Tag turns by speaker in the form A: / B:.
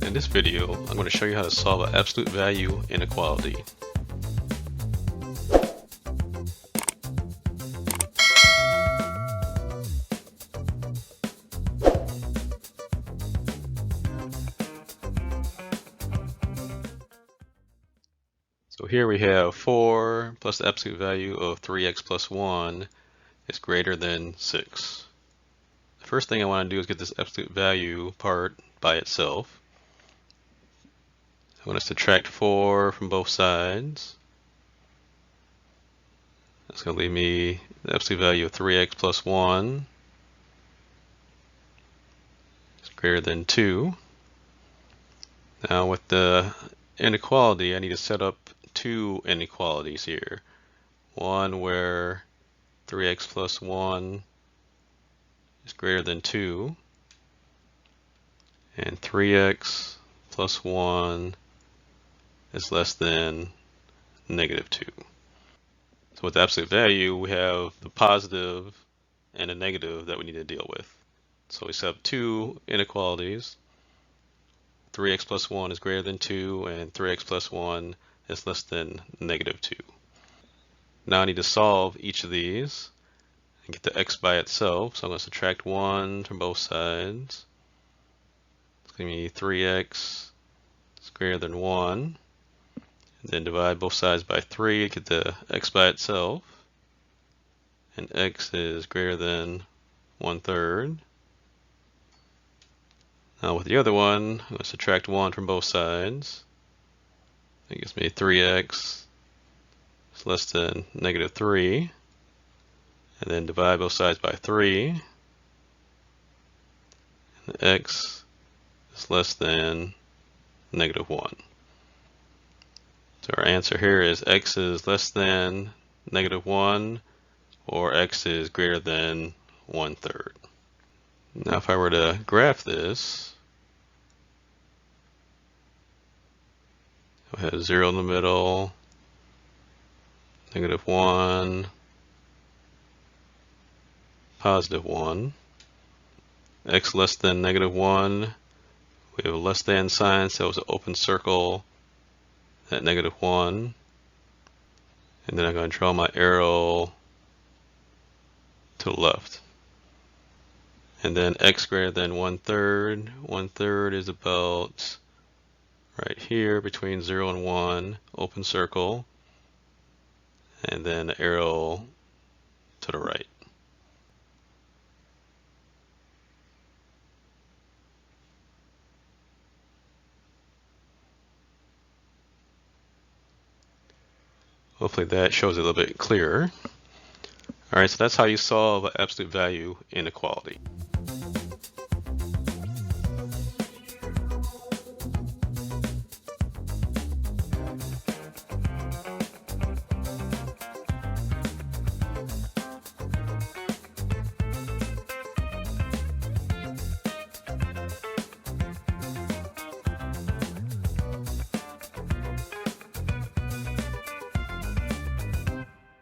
A: In this video, I'm going to show you how to solve an absolute value inequality. So here we have 4 plus the absolute value of 3x plus 1 is greater than 6. The first thing I want to do is get this absolute value part by itself. I want to subtract 4 from both sides. That's going to leave me the absolute value of 3x plus 1 is greater than 2. Now with the inequality, I need to set up two inequalities here. One where 3x plus 1 is greater than 2, and 3x plus 1 is less than negative 2. So with the absolute value, we have the positive and a negative that we need to deal with. So we set up two inequalities. 3x plus 1 is greater than 2, and 3x plus 1 is less than negative 2. Now I need to solve each of these and get the x by itself. So I'm going to subtract 1 from both sides. It's going to be 3x is greater than 1. And then divide both sides by 3 to get the x by itself. And x is greater than 1/3. Now with the other one, I'm going to subtract 1 from both sides. That gives me 3x is less than negative 3. And then divide both sides by 3. And x is less than negative 1. So our answer here is x is less than negative 1, or x is greater than 1/3. Now if I were to graph this, I have 0 in the middle, negative 1, positive 1. X less than negative 1, we have a less than sign, so it's an open circle at negative 1. And then I'm going to draw my arrow to the left. And then x greater than 1/3. 1/3 is about right here between 0 and 1, open circle. And then the arrow to the right. Hopefully that shows it a little bit clearer. All right, so that's how you solve an absolute value inequality.